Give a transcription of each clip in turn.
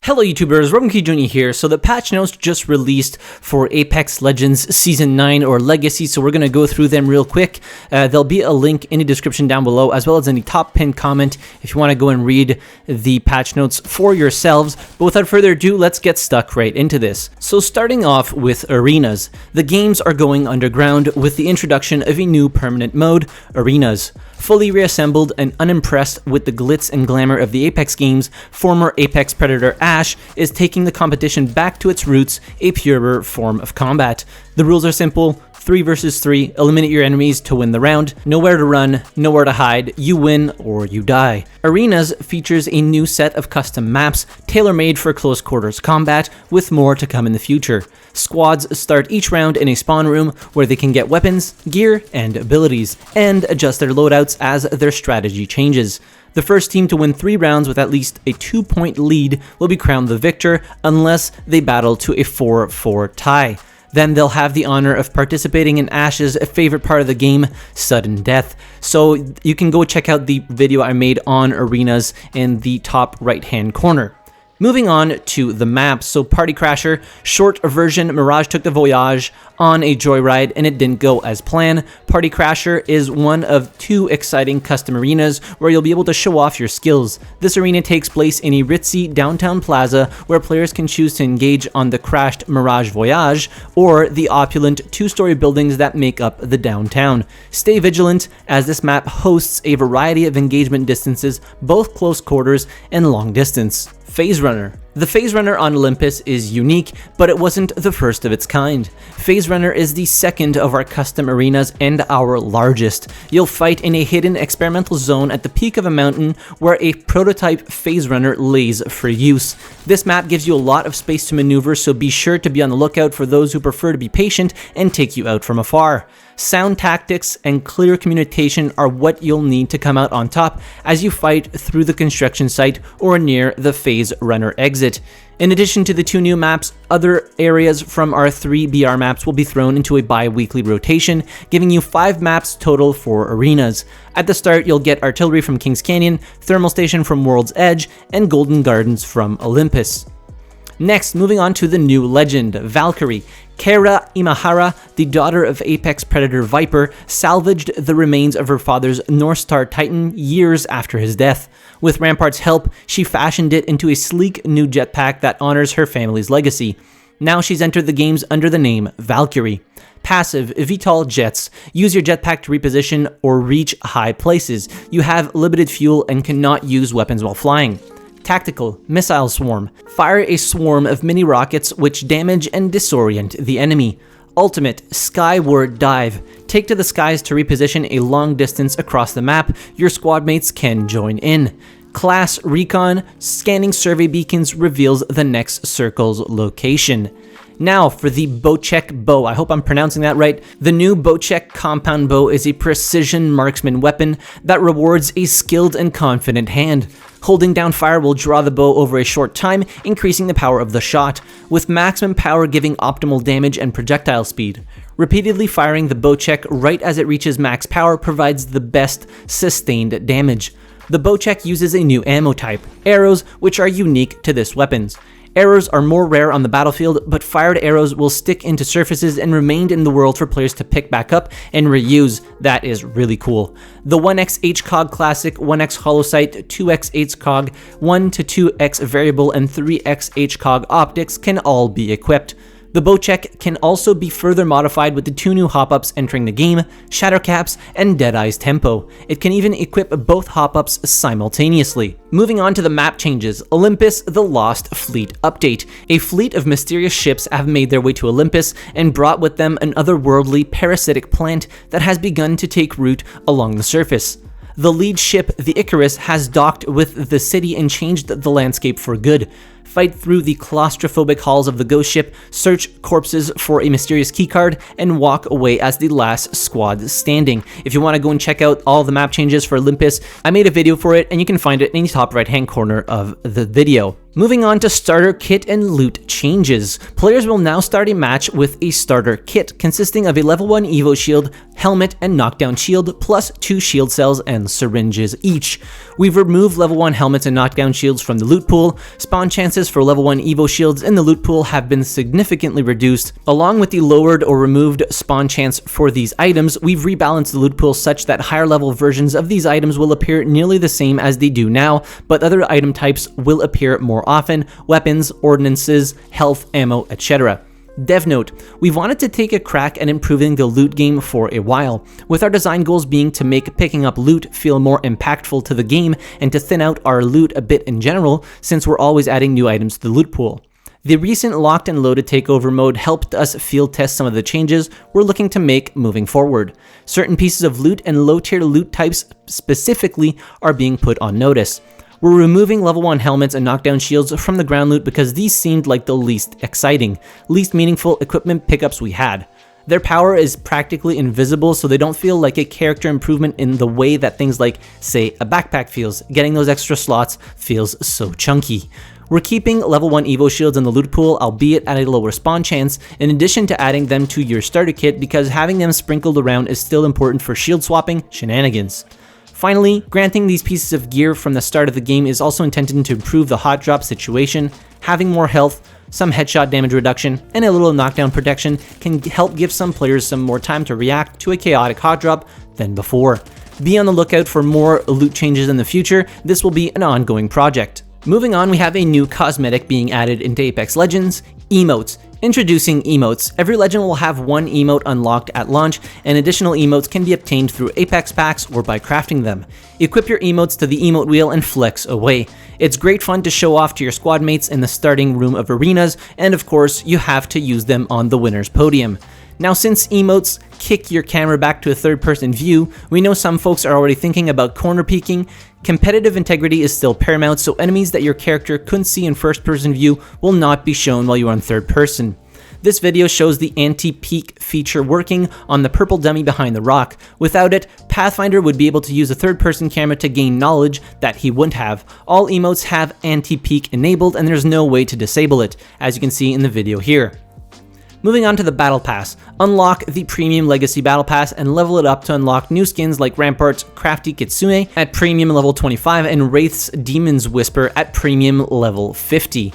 Hello YouTubers, RogueMonkeyJr here. So the patch notes just released for Apex Legends Season 9 or Legacy, so we're going to go through them real quick. There'll be a link in the description down below, as well as in the top pinned comment if you want to go and read the patch notes for yourselves. But without further ado, let's get stuck right into this. So starting off with Arenas. The games are going underground with the introduction of a new permanent mode, Arenas. Fully reassembled and unimpressed with the glitz and glamour of the Apex games, former Apex Predator Ash is taking the competition back to its roots, a purer form of combat. The rules are simple: 3 versus 3, eliminate your enemies to win the round, nowhere to run, nowhere to hide, you win or you die. Arenas features a new set of custom maps, tailor-made for close quarters combat, with more to come in the future. Squads start each round in a spawn room where they can get weapons, gear, and abilities, and adjust their loadouts as their strategy changes. The first team to win 3 rounds with at least a 2-point lead will be crowned the victor unless they battle to a 4-4 tie. Then they'll have the honor of participating in Ash's favorite part of the game, sudden death. So you can go check out the video I made on Arenas in the top right hand corner. Moving on to the maps, so Party Crasher, short version, Mirage took the voyage on a joyride and it didn't go as planned. Party Crasher is one of 2 exciting custom arenas where you'll be able to show off your skills. This arena takes place in a ritzy downtown plaza where players can choose to engage on the crashed Mirage Voyage or the opulent 2-story buildings that make up the downtown. Stay vigilant as this map hosts a variety of engagement distances, both close quarters and long distance. Phase Runner. The Phase Runner on Olympus is unique, but it wasn't the first of its kind. Phase Runner is the second of our custom arenas and our largest. You'll fight in a hidden experimental zone at the peak of a mountain where a prototype Phase Runner lays for use. This map gives you a lot of space to maneuver, so be sure to be on the lookout for those who prefer to be patient and take you out from afar. Sound tactics and clear communication are what you'll need to come out on top as you fight through the construction site or near the Phase Runner exit. In addition to the 2 new maps, other areas from our 3 BR maps will be thrown into a bi-weekly rotation, giving you 5 maps total for arenas. At the start, you'll get Artillery from Kings Canyon, Thermal Station from World's Edge, and Golden Gardens from Olympus. Next, moving on to the new legend, Valkyrie. Kara Imahara, the daughter of Apex Predator Viper, salvaged the remains of her father's North Star Titan years after his death. With Rampart's help, she fashioned it into a sleek new jetpack that honors her family's legacy. Now she's entered the games under the name Valkyrie. Passive, VTOL jets. Use your jetpack to reposition or reach high places. You have limited fuel and cannot use weapons while flying. Tactical, Missile Swarm. Fire a swarm of mini rockets which damage and disorient the enemy. Ultimate, Skyward Dive. Take to the skies to reposition a long distance across the map. Your squad mates can join in. Class Recon, scanning survey beacons reveals the next circle's location. Now for the Bocek Bow. I hope I'm pronouncing that right. The new Bocek compound bow is a precision marksman weapon that rewards a skilled and confident hand. Holding down fire will draw the bow over a short time, increasing the power of the shot, with maximum power giving optimal damage and projectile speed. Repeatedly firing the Bocek right as it reaches max power provides the best sustained damage. The Bocek uses a new ammo type, arrows, which are unique to this weapon. Arrows are more rare on the battlefield, but fired arrows will stick into surfaces and remain in the world for players to pick back up and reuse. That is really cool. The 1x HCOG Classic, 1x Holosight, 2x HCOG, 1 to 2x Variable, and 3x HCOG Optics can all be equipped. The Bocek can also be further modified with the 2 new hop-ups entering the game, Shattercaps and Deadeye's Tempo. It can even equip both hop-ups simultaneously. Moving on to the map changes, Olympus The Lost Fleet Update. A fleet of mysterious ships have made their way to Olympus and brought with them an otherworldly parasitic plant that has begun to take root along the surface. The lead ship, the Icarus, has docked with the city and changed the landscape for good. Fight through the claustrophobic halls of the ghost ship, search corpses for a mysterious keycard, and walk away as the last squad standing. If you want to go and check out all the map changes for Olympus, I made a video for it and you can find it in the top right hand corner of the video. Moving on to starter kit and loot changes. Players will now start a match with a starter kit consisting of a level 1 Evo shield, helmet, and knockdown shield, plus 2 shield cells and syringes each. We've removed level 1 helmets and knockdown shields from the loot pool. Spawn chances chances for level 1 Evo shields in the loot pool have been significantly reduced. Along with the lowered or removed spawn chance for these items, we've rebalanced the loot pool such that higher level versions of these items will appear nearly the same as they do now, but other item types will appear more often: weapons, ordnances, health, ammo, etc. Dev note, we've wanted to take a crack at improving the loot game for a while, with our design goals being to make picking up loot feel more impactful to the game and to thin out our loot a bit in general, since we're always adding new items to the loot pool. The recent locked and loaded takeover mode helped us field test some of the changes we're looking to make moving forward. Certain pieces of loot and low tier loot types specifically are being put on notice. We're removing level 1 helmets and knockdown shields from the ground loot because these seemed like the least exciting, least meaningful equipment pickups we had. Their power is practically invisible, so they don't feel like a character improvement in the way that things like, say, a backpack feels. Getting those extra slots feels so chunky. We're keeping level 1 Evo shields in the loot pool, albeit at a lower spawn chance, in addition to adding them to your starter kit because having them sprinkled around is still important for shield swapping shenanigans. Finally, granting these pieces of gear from the start of the game is also intended to improve the hot drop situation. Having more health, some headshot damage reduction, and a little knockdown protection can help give some players some more time to react to a chaotic hot drop than before. Be on the lookout for more loot changes in the future. This will be an ongoing project. Moving on, we have a new cosmetic being added into Apex Legends: Emotes. Introducing Emotes. Every legend will have one emote unlocked at launch, and additional emotes can be obtained through Apex packs or by crafting them. Equip your emotes to the emote wheel and flex away. It's great fun to show off to your squad mates in the starting room of arenas, and of course, you have to use them on the winner's podium. Now, since emotes kick your camera back to a third-person view, we know some folks are already thinking about corner peeking. Competitive integrity is still paramount, so enemies that your character couldn't see in first-person view will not be shown while you're on third person. This video shows the anti-peek feature working on the purple dummy behind the rock. Without it, Pathfinder would be able to use a third-person camera to gain knowledge that he wouldn't have. All emotes have anti-peek enabled, and there's no way to disable it, as you can see in the video here. Moving on to the Battle Pass. Unlock the Premium Legacy Battle Pass and level it up to unlock new skins like Rampart's Crafty Kitsune at Premium level 25 and Wraith's Demon's Whisper at Premium level 50.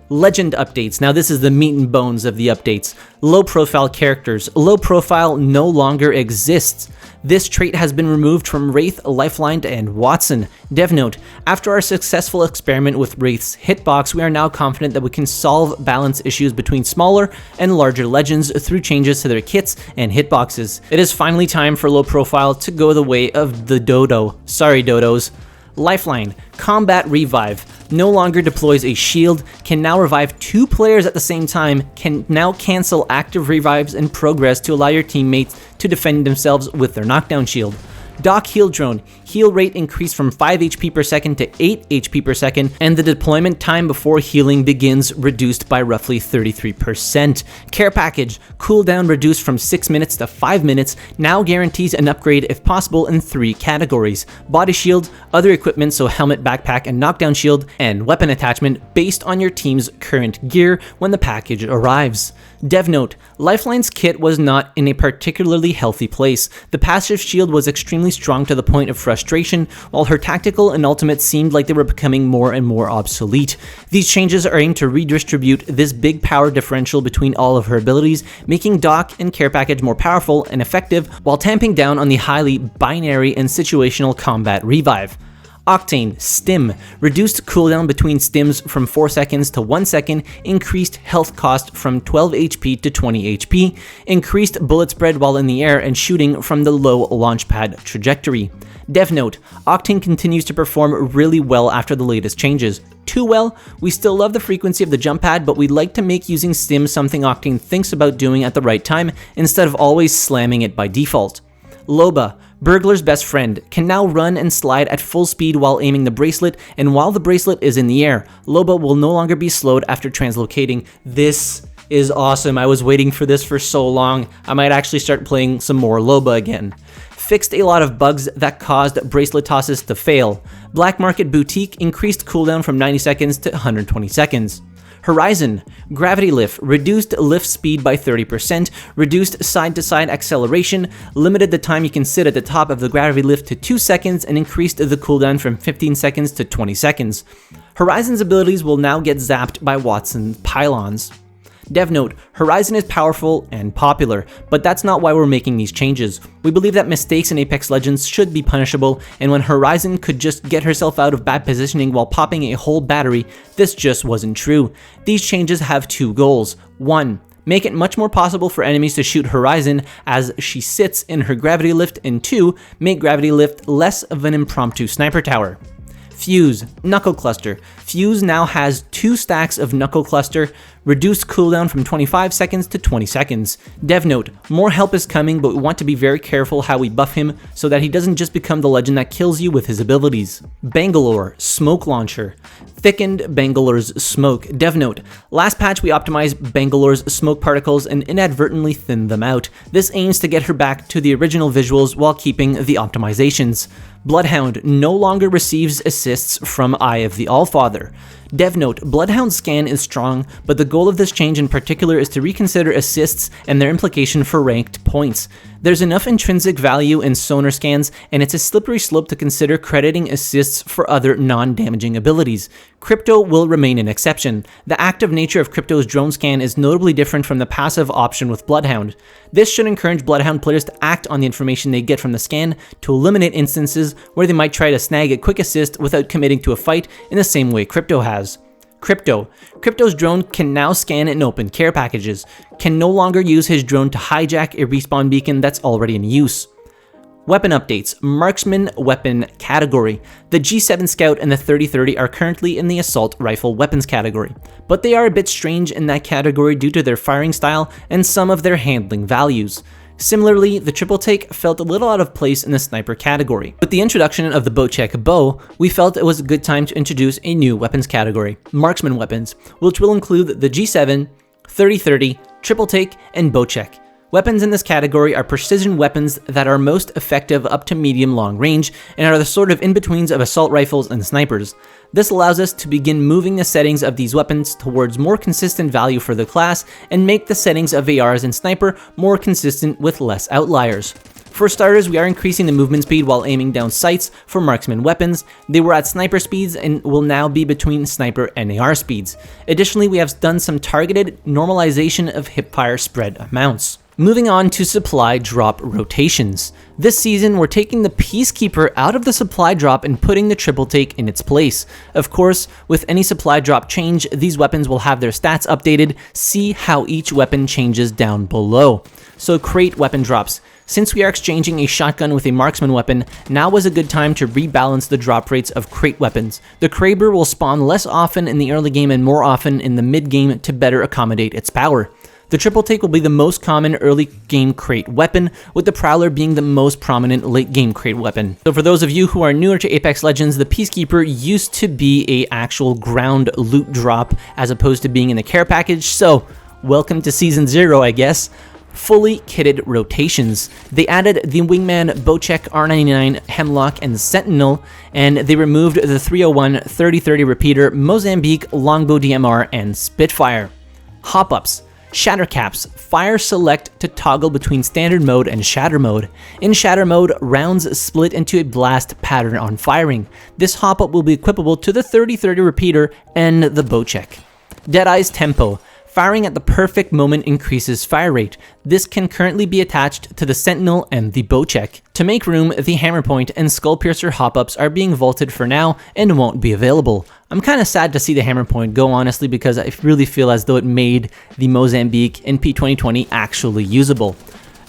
Legend updates. Now this is the meat and bones of the updates. Low profile characters. Low profile no longer exists. This trait has been removed from Wraith, Lifeline, and Watson. Dev note, after our successful experiment with Wraith's hitbox, we are now confident that we can solve balance issues between smaller and larger legends through changes to their kits and hitboxes. It is finally time for low profile to go the way of the dodo. Sorry, dodos. Lifeline, Combat Revive, no longer deploys a shield, can now revive 2 players at the same time, can now cancel active revives and progress to allow your teammates to defend themselves with their knockdown shield. Doc Heal Drone, heal rate increased from 5 HP per second to 8 HP per second, and the deployment time before healing begins reduced by roughly 33%. Care Package, cooldown reduced from 6 minutes to 5 minutes, now guarantees an upgrade if possible in 3 categories: Body Shield, other equipment so helmet, backpack, and knockdown shield, and weapon attachment based on your team's current gear when the package arrives. Dev note, Lifeline's kit was not in a particularly healthy place. The passive shield was extremely strong to the point of frustration, while her tactical and ultimate seemed like they were becoming more and more obsolete. These changes are aimed to redistribute this big power differential between all of her abilities, making Doc and Care Package more powerful and effective, while tamping down on the highly binary and situational Combat Revive. Octane, Stim, reduced cooldown between stims from 4 seconds to 1 second, increased health cost from 12 HP to 20 HP, increased bullet spread while in the air and shooting from the low launch pad trajectory. Dev note, Octane continues to perform really well after the latest changes. Too well? We still love the frequency of the jump pad, but we'd like to make using Stim something Octane thinks about doing at the right time instead of always slamming it by default. Loba, Burglar's best friend, can now run and slide at full speed while aiming the bracelet, and while the bracelet is in the air, Loba will no longer be slowed after translocating. This is awesome. I was waiting for this for so long. I might actually start playing some more Loba again. Fixed a lot of bugs that caused bracelet tosses to fail. Black Market Boutique increased cooldown from 90 seconds to 120 seconds. Horizon, gravity lift, reduced lift speed by 30%, reduced side-to-side acceleration, limited the time you can sit at the top of the gravity lift to 2 seconds, and increased the cooldown from 15 seconds to 20 seconds. Horizon's abilities will now get zapped by Watson's pylons. Dev note, Horizon is powerful and popular, but that's not why we're making these changes. We believe that mistakes in Apex Legends should be punishable, and when Horizon could just get herself out of bad positioning while popping a whole battery, this just wasn't true. These changes have two goals. 1. Make it much more possible for enemies to shoot Horizon as she sits in her gravity lift, and 2. Make gravity lift less of an impromptu sniper tower. Fuse, Knuckle Cluster. Fuse now has 2 stacks of Knuckle Cluster, reduced cooldown from 25 seconds to 20 seconds. Dev note, more help is coming, but we want to be very careful how we buff him so that he doesn't just become the legend that kills you with his abilities. Bangalore, Smoke Launcher. Thickened Bangalore's smoke. Dev note, last patch we optimized Bangalore's smoke particles and inadvertently thinned them out. This aims to get her back to the original visuals while keeping the optimizations. Bloodhound no longer receives assists from Eye of the Allfather. Dev note, Bloodhound's scan is strong, but the goal of this change in particular is to reconsider assists and their implication for ranked points. There's enough intrinsic value in sonar scans, and it's a slippery slope to consider crediting assists for other non-damaging abilities. Crypto will remain an exception. The active nature of Crypto's drone scan is notably different from the passive option with Bloodhound. This should encourage Bloodhound players to act on the information they get from the scan to eliminate instances where they might try to snag a quick assist without committing to a fight in the same way Crypto has. Crypto's drone can now scan and open care packages, can no longer use his drone to hijack a respawn beacon that's already in use. Weapon updates, Marksman weapon category. The G7 Scout and the 3030 are currently in the assault rifle weapons category, but they are a bit strange in that category due to their firing style and some of their handling values. Similarly, the triple take felt a little out of place in the sniper category. With the introduction of the Bocek Bow, we felt it was a good time to introduce a new weapons category, Marksman weapons, which will include the G7, 3030, triple take, and Bocek. Weapons in this category are precision weapons that are most effective up to medium-long range and are the sort of in-betweens of assault rifles and snipers. This allows us to begin moving the settings of these weapons towards more consistent value for the class and make the settings of ARs and sniper more consistent with less outliers. For starters, we are increasing the movement speed while aiming down sights for marksman weapons. They were at sniper speeds and will now be between sniper and AR speeds. Additionally, we have done some targeted normalization of hipfire spread amounts. Moving on to supply drop rotations. This season, we're taking the Peacekeeper out of the supply drop and putting the triple take in its place. Of course, with any supply drop change, these weapons will have their stats updated. See how each weapon changes down below. So crate weapon drops. Since we are exchanging a shotgun with a marksman weapon, now was a good time to rebalance the drop rates of crate weapons. The Kraber will spawn less often in the early game and more often in the mid game to better accommodate its power. The triple take will be the most common early game crate weapon, with the Prowler being the most prominent late game crate weapon. So for those of you who are newer to Apex Legends, the Peacekeeper used to be a actual ground loot drop as opposed to being in the care package, so welcome to Season 0, I guess. Fully kitted rotations. They added the Wingman, Bocek, R99, Hemlock, and Sentinel, and they removed the 301, 3030 repeater, Mozambique, Longbow DMR, and Spitfire. Hop-ups. Shatter caps. Fire select to toggle between standard mode and shatter mode. In shatter mode, rounds split into a blast pattern on firing. This hop-up will be equipable to the 3030 repeater and the Bocek. Deadeye's tempo. Firing at the perfect moment increases fire rate. This can currently be attached to the Sentinel and the Bocek. To make room, the Hammerpoint and Skullpiercer hop-ups are being vaulted for now and won't be available. I'm kinda sad to see the Hammerpoint go, honestly, because I really feel as though it made the Mozambique in P2020 actually usable.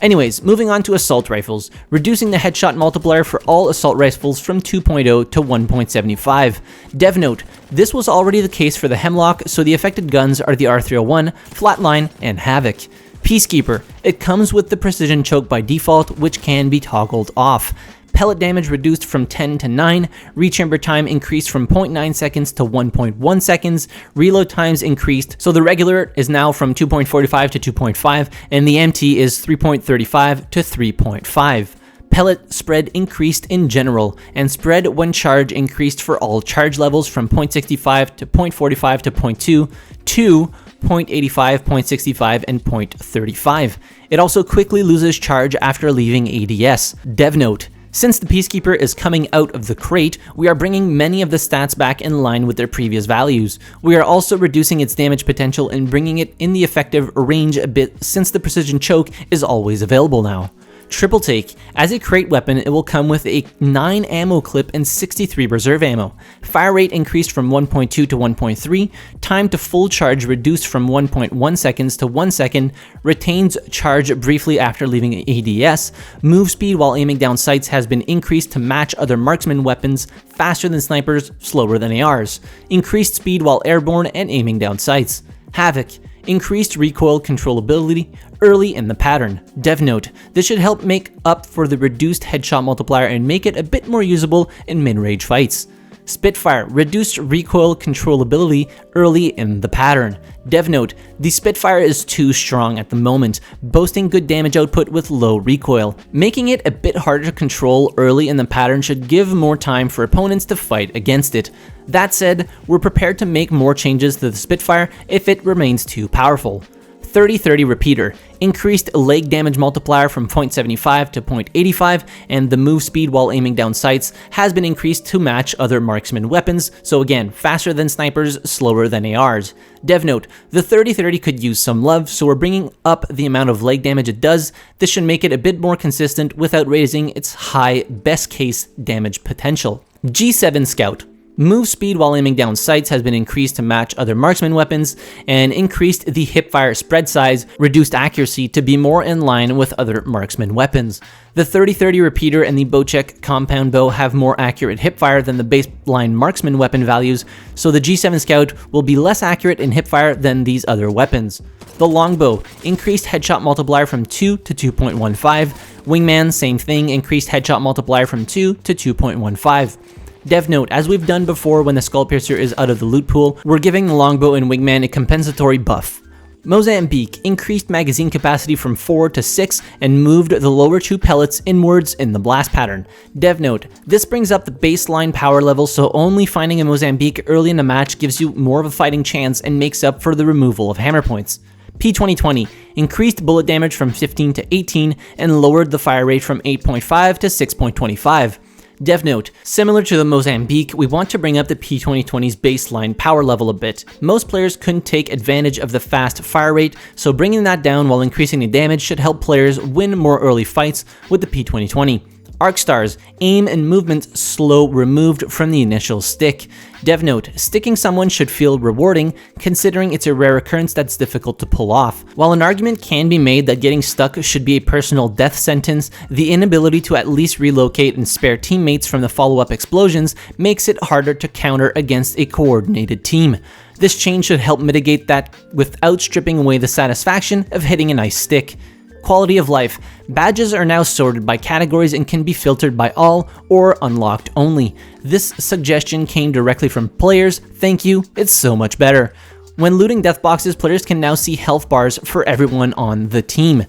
Anyways, moving on to assault rifles, reducing the headshot multiplier for all assault rifles from 2.0 to 1.75. Dev note, this was already the case for the Hemlock, so the affected guns are the R301, Flatline, and Havoc. Peacekeeper, it comes with the precision choke by default, which can be toggled off. Pellet damage reduced from 10 to 9, rechamber time increased from 0.9 seconds to 1.1 seconds, reload times increased, so the regular is now from 2.45 to 2.5, and the MT is 3.35 to 3.5. Pellet spread increased in general, and spread when charge increased for all charge levels from 0.65 to 0.45 to 0.2 to 0.85, 0.65, and 0.35. It also quickly loses charge after leaving ADS. Dev note: since the Peacekeeper is coming out of the crate, we are bringing many of the stats back in line with their previous values. We are also reducing its damage potential and bringing it in the effective range a bit since the precision choke is always available now. Triple Take: as a crate weapon, it will come with a 9 ammo clip and 63 reserve ammo. Fire rate increased from 1.2 to 1.3, time to full charge reduced from 1.1 seconds to 1 second, retains charge briefly after leaving ADS, move speed while aiming down sights has been increased to match other marksman weapons, faster than snipers, slower than ARs, increased speed while airborne and aiming down sights. Havoc: increased recoil controllability early in the pattern. Dev note: this should help make up for the reduced headshot multiplier and make it a bit more usable in mid-range fights. Spitfire: reduced recoil controllability early in the pattern. Dev note: the Spitfire is too strong at the moment, boasting good damage output with low recoil. Making it a bit harder to control early in the pattern should give more time for opponents to fight against it. That said, we're prepared to make more changes to the Spitfire if it remains too powerful. 30-30 repeater: increased leg damage multiplier from 0.75 to 0.85, and the move speed while aiming down sights has been increased to match other marksman weapons, so again, faster than snipers, slower than ARs. Dev note: the 30-30 could use some love, so we're bringing up the amount of leg damage it does. This should make it a bit more consistent without raising its high best case damage potential. G7 Scout: move speed while aiming down sights has been increased to match other marksman weapons, and increased the hipfire spread size, reduced accuracy to be more in line with other marksman weapons. The 30-30 repeater and the Bocek compound bow have more accurate hipfire than the baseline marksman weapon values, so the G7 Scout will be less accurate in hipfire than these other weapons. The longbow: increased headshot multiplier from 2 to 2.15. Wingman: same thing, increased headshot multiplier from 2 to 2.15. Dev note: as we've done before when the Skullpiercer is out of the loot pool, we're giving the longbow and wingman a compensatory buff. Mozambique: increased magazine capacity from 4 to 6 and moved the lower 2 pellets inwards in the blast pattern. Dev note: this brings up the baseline power level, so only finding a Mozambique early in the match gives you more of a fighting chance and makes up for the removal of hammer points. P2020: increased bullet damage from 15 to 18 and lowered the fire rate from 8.5 to 6.25. Dev note: similar to the Mozambique, we want to bring up the P2020's baseline power level a bit. Most players couldn't take advantage of the fast fire rate, so bringing that down while increasing the damage should help players win more early fights with the P2020. Arc Stars: aim and movement slow removed from the initial stick. Dev note: sticking someone should feel rewarding, considering it's a rare occurrence that's difficult to pull off. While an argument can be made that getting stuck should be a personal death sentence, the inability to at least relocate and spare teammates from the follow-up explosions makes it harder to counter against a coordinated team. This change should help mitigate that without stripping away the satisfaction of hitting a nice stick. Quality of life: badges are now sorted by categories and can be filtered by all or unlocked only. This suggestion came directly from players. Thank you, it's so much better. When looting death boxes, players can now see health bars for everyone on the team.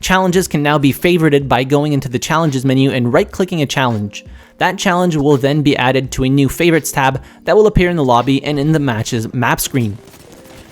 Challenges can now be favorited by going into the challenges menu and right-clicking a challenge. That challenge will then be added to a new favorites tab that will appear in the lobby and in the match's map screen.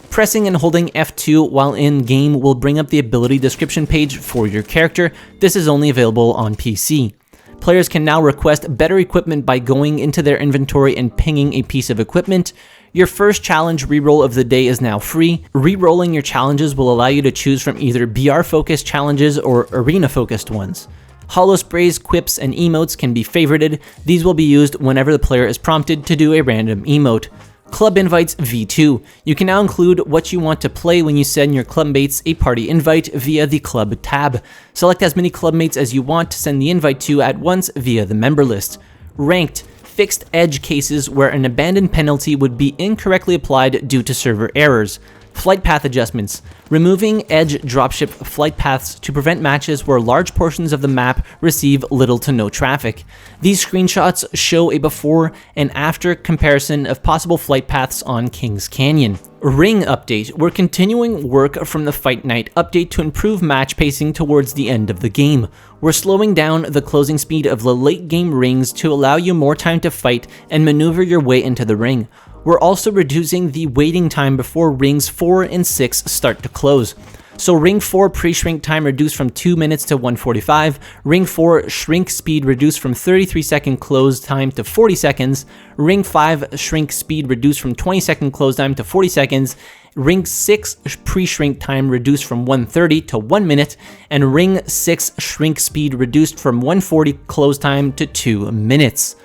Pressing and holding F2 while in game will bring up the ability description page for your character. This is only available on PC. Players can now request better equipment by going into their inventory and pinging a piece of equipment. Your first challenge reroll of the day is now free. Rerolling your challenges will allow you to choose from either BR-focused challenges or arena-focused ones. Holo sprays, quips, and emotes can be favorited. These will be used whenever the player is prompted to do a random emote. Club invites V2. You can now include what you want to play when you send your clubmates a party invite via the club tab. Select as many clubmates as you want to send the invite to at once via the member list. Ranked: fixed edge cases where an abandoned penalty would be incorrectly applied due to server errors. Flight path adjustments. Removing edge dropship flight paths to prevent matches where large portions of the map receive little to no traffic. These screenshots show a before and after comparison of possible flight paths on Kings Canyon. Ring update. We're continuing work from the Fight Night update to improve match pacing towards the end of the game. We're slowing down the closing speed of the late game rings to allow you more time to fight and maneuver your way into the ring. We're also reducing the waiting time before rings 4 and 6 start to close. So ring 4 pre-shrink time reduced from 2 minutes to 1:45, ring 4 shrink speed reduced from 33-second close time to 40 seconds, ring 5 shrink speed reduced from 20-second close time to 40 seconds, ring 6 pre-shrink time reduced from 1:30 to 1 minute, and ring 6 shrink speed reduced from 1:40 close time to 2 minutes.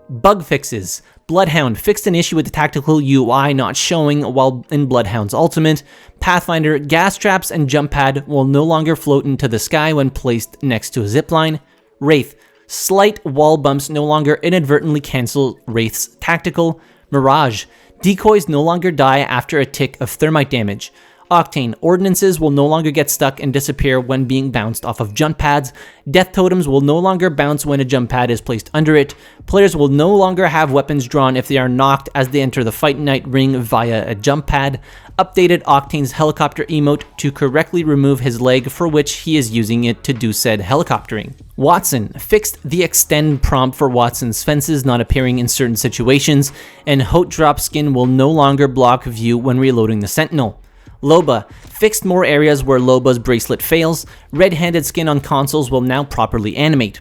Bug fixes. Bloodhound fixed an issue with the tactical UI not showing while in Bloodhound's Ultimate. Pathfinder gas traps and jump pad will no longer float into the sky when placed next to a zipline. Wraith, slight wall bumps no longer inadvertently cancel Wraith's tactical. Mirage, decoys no longer die after a tick of thermite damage. Octane, ordnances will no longer get stuck and disappear when being bounced off of jump pads. Death totems will no longer bounce when a jump pad is placed under it. Players will no longer have weapons drawn if they are knocked as they enter the Fight Night ring via a jump pad. Updated Octane's helicopter emote to correctly remove his leg for which he is using it to do said helicoptering. Watson fixed the extend prompt for Watson's fences not appearing in certain situations, and Hote drop skin will no longer block view when reloading the Sentinel. Loba fixed more areas where Loba's bracelet fails. Red-handed skin on consoles will now properly animate.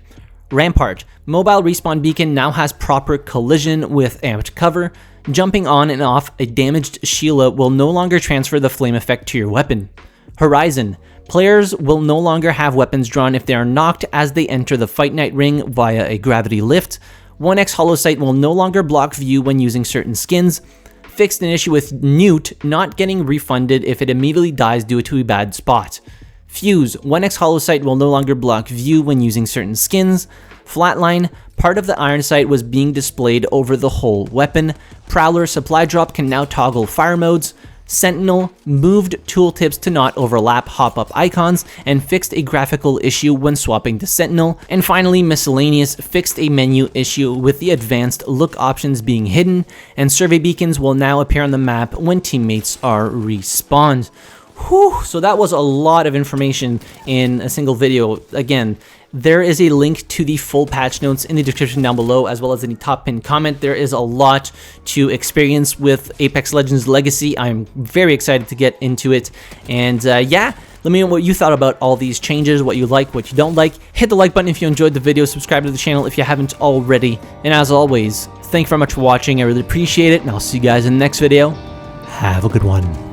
Rampart, mobile respawn beacon now has proper collision with amped cover. Jumping on and off a damaged Sheila will no longer transfer the flame effect to your weapon. Horizon, players will no longer have weapons drawn if they are knocked as they enter the Fight Night ring via a gravity lift. 1x hollow sight will no longer block view when using certain skins. Fixed an issue with Newt not getting refunded if it immediately dies due to a bad spot. Fuse, 1x hollow sight will no longer block view when using certain skins. Flatline, part of the iron sight was being displayed over the whole weapon. Prowler, supply drop can now toggle fire modes. Sentinel, moved tooltips to not overlap hop-up icons and fixed a graphical issue when swapping to Sentinel. And finally, Miscellaneous fixed a menu issue with the advanced look options being hidden, and survey beacons will now appear on the map when teammates are respawned. Whew, so that was a lot of information in a single video. Again, there is a link to the full patch notes in the description down below, as well as in the top pinned comment. There is a lot to experience with Apex Legends Legacy. I'm very excited to get into it. And yeah, let me know what you thought about all these changes, what you like, what you don't like. Hit the like button if you enjoyed the video, subscribe to the channel if you haven't already. And as always, thank you very much for watching. I really appreciate it, and I'll see you guys in the next video. Have a good one.